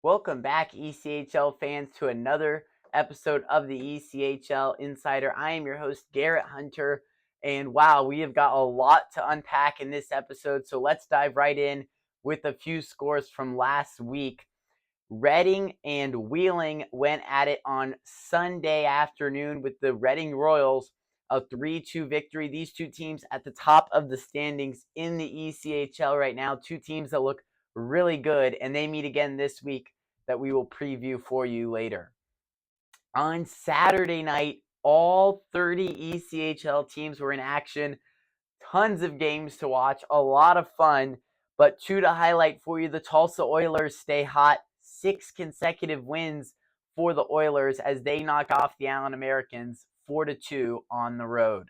Welcome back, ECHL fans, to another episode of the ECHL Insider. I am your host, Garrett Hunter, and wow, we have got a lot to unpack in this episode, so let's dive right in with a few scores from last week. Reading and Wheeling went at it on Sunday afternoon with the Reading Royals, a 3-2 victory. These two teams at the top of the standings in the ECHL right now, two teams that look really good, and they meet again this week that we will preview for you later. On Saturday night, all 30 ECHL teams were in action. Tons of games to watch, a lot of fun, but two to highlight for you. The Tulsa Oilers stay hot, 6 consecutive wins for the Oilers as they knock off the Allen Americans 4-2 on the road.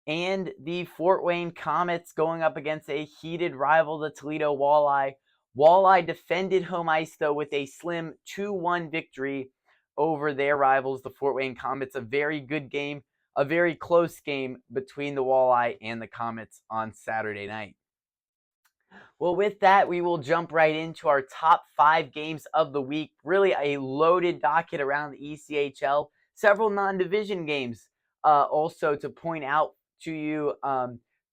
And the Fort Wayne Comets going up against a heated rival, the Toledo Walleye. Walleye defended home ice, though, with a slim 2-1 victory over their rivals, the Fort Wayne Comets. A very good game, a very close game between the Walleye and the Comets on Saturday night. Well, with that, we will jump right into our top 5 games of the week. Really a loaded docket around the ECHL. Several non-division games also to point out to you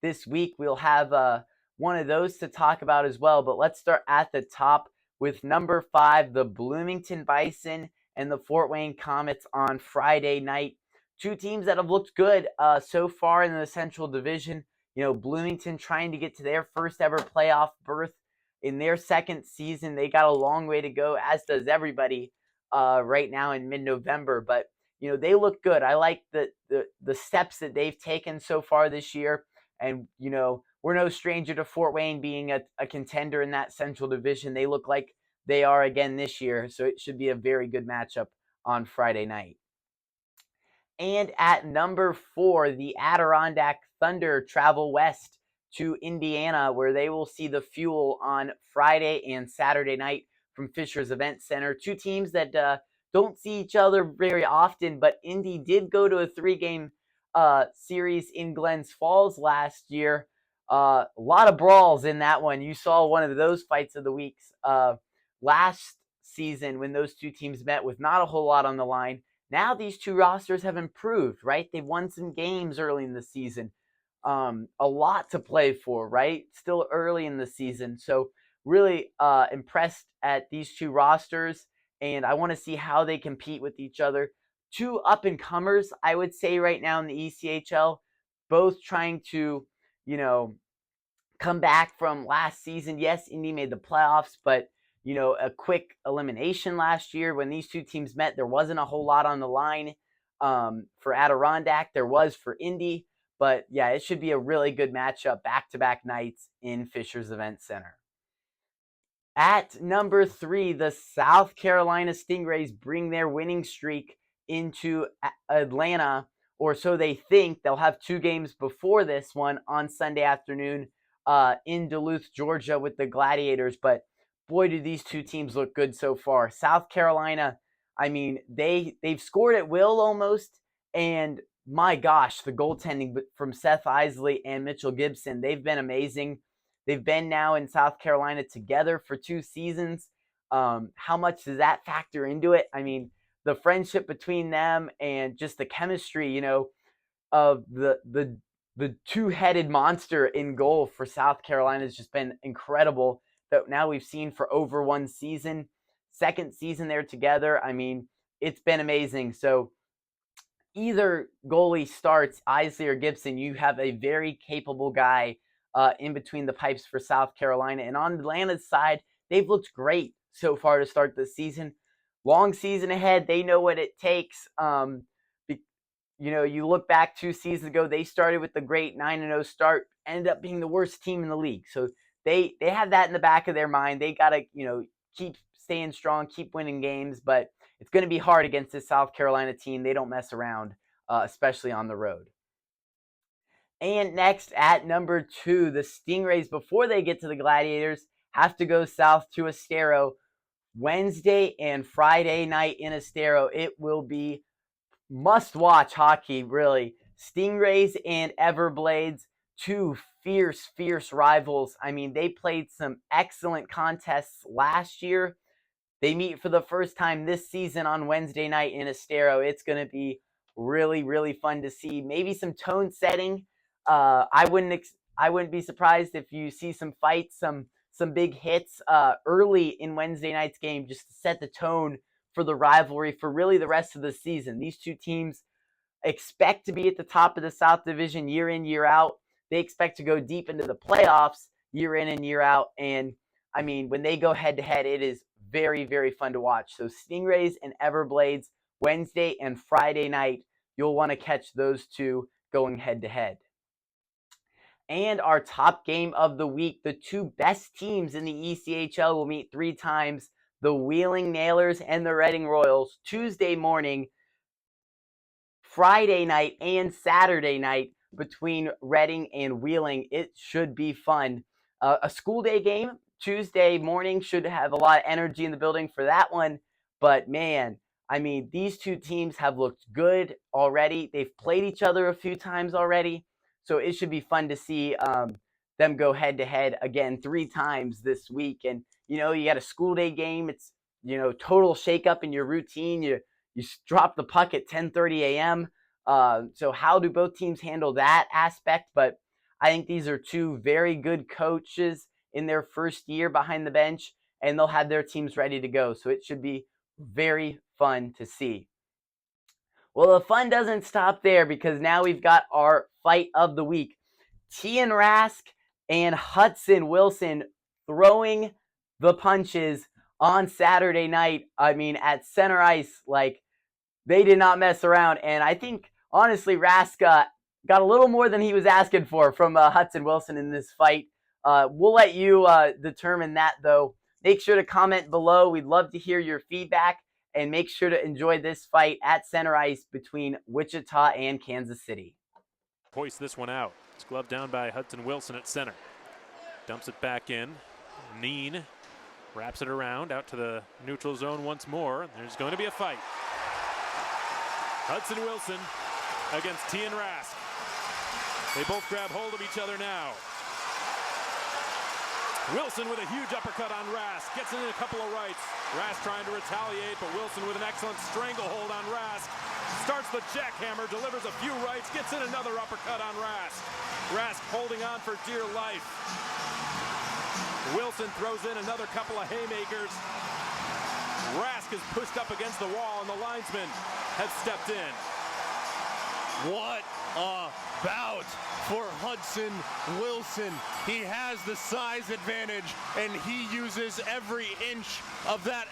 this week. We'll have one of those to talk about as well. But let's start at the top with number 5, the Bloomington Bison and the Fort Wayne Comets on Friday night. Two teams that have looked good so far in the Central Division. You know, Bloomington trying to get to their first ever playoff berth in their second season. They got a long way to go, as does everybody right now in mid-November. But, you know, they look good. I like the steps that they've taken so far this year. And, you know, we're no stranger to Fort Wayne being a contender in that Central Division. They look like they are again this year. So it should be a very good matchup on Friday night. And at number 4, the Adirondack Thunder travel west to Indiana, where they will see the Fuel on Friday and Saturday night from Fisher's Event Center. Two teams that don't see each other very often, but Indy did go to a 3-game series in Glens Falls last year. A lot of brawls in that one. You saw one of those fights of the weeks last season when those two teams met with not a whole lot on the line. Now these two rosters have improved, right? They've won some games early in the season. A lot to play for, right? Still early in the season. So really impressed at these two rosters, and I want to see how they compete with each other. Two up-and-comers, I would say, right now in the ECHL, both trying to, you know, come back from last season. Yes, Indy made the playoffs, but you know, a quick elimination last year when these two teams met. There wasn't a whole lot on the line for Adirondack. There was for Indy. But, yeah, it should be a really good matchup back-to-back nights in Fisher's Event Center. At number 3, the South Carolina Stingrays bring their winning streak into Atlanta, or so they think. They'll have 2 games before this one on Sunday afternoon in Duluth, Georgia with the Gladiators. But boy, do these two teams look good so far. South Carolina, I mean, they've scored at will almost, and my gosh, the goaltending from Seth Isley and Mitchell Gibson, they've been amazing. They've been now in South Carolina together for 2 seasons. How much does that factor into it? I mean, the friendship between them and just the chemistry, you know, of the two-headed monster in goal for South Carolina has just been incredible. That now we've seen for over 1 season. Second season they're together. I mean, it's been amazing. So either goalie starts, Isley or Gibson, you have a very capable guy in between the pipes for South Carolina. And on Atlanta's side, they've looked great so far to start the season. Long season ahead. They know what it takes. You know, you look back 2 seasons ago, they started with the great 9-0 start, ended up being the worst team in the league. So they have that in the back of their mind. They got to, you know, keep staying strong, keep winning games, but it's going to be hard against this South Carolina team. They don't mess around, especially on the road. And next at number 2, the Stingrays, before they get to the Gladiators, have to go south to Estero. Wednesday and Friday night in Estero. It will be must-watch hockey, really. Stingrays and Everblades, 2 fierce rivals. I mean, they played some excellent contests last year. They meet for the first time this season on Wednesday night in Estero. It's going to be really, really fun to see. Maybe some tone setting. I wouldn't be surprised if you see some fights, some big hits early in Wednesday night's game, just to set the tone for the rivalry for really the rest of the season. These two teams expect to be at the top of the South Division year in, year out. They expect to go deep into the playoffs year in and year out. And I mean, when they go head to head, it is very, very fun to watch. So Stingrays and Everblades, Wednesday and Friday night, you'll want to catch those two going head to head. And our top game of the week, the two best teams in the ECHL will meet 3 times, the Wheeling Nailers and the Reading Royals, Tuesday morning, Friday night, and Saturday night between Reading and Wheeling. It should be fun. A school day game, Tuesday morning, should have a lot of energy in the building for that one. But man, I mean, these two teams have looked good already. They've played each other a few times already. So it should be fun to see them go head to head again 3 times this week. And, you got a school day game. It's, total shakeup in your routine. You drop the puck at 10:30 a.m. So how do both teams handle that aspect? But I think these are two very good coaches in their first year behind the bench, and they'll have their teams ready to go. So it should be very fun to see. Well, the fun doesn't stop there, because now we've got our fight of the week. Tian Rask and Hudson Wilson throwing the punches on Saturday night. I mean, at center ice, they did not mess around. And I think, honestly, Rask got a little more than he was asking for from Hudson Wilson in this fight. We'll let you determine that, though. Make sure to comment below. We'd love to hear your feedback. And make sure to enjoy this fight at center ice between Wichita and Kansas City. Hoist this one out. It's gloved down by Hudson Wilson at center. Dumps it back in. Neen wraps it around out to the neutral zone once more. There's going to be a fight. Hudson Wilson against Tian Rask. They both grab hold of each other now. Wilson with a huge uppercut on Rask. Gets in a couple of rights. Rask trying to retaliate, but Wilson with an excellent stranglehold on Rask. Starts the jackhammer, delivers a few rights, gets in another uppercut on Rask. Rask holding on for dear life. Wilson throws in another couple of haymakers. Rask is pushed up against the wall, and the linesman has stepped in. What a bout for Hudson Wilson. He has the size advantage, and he uses every inch of that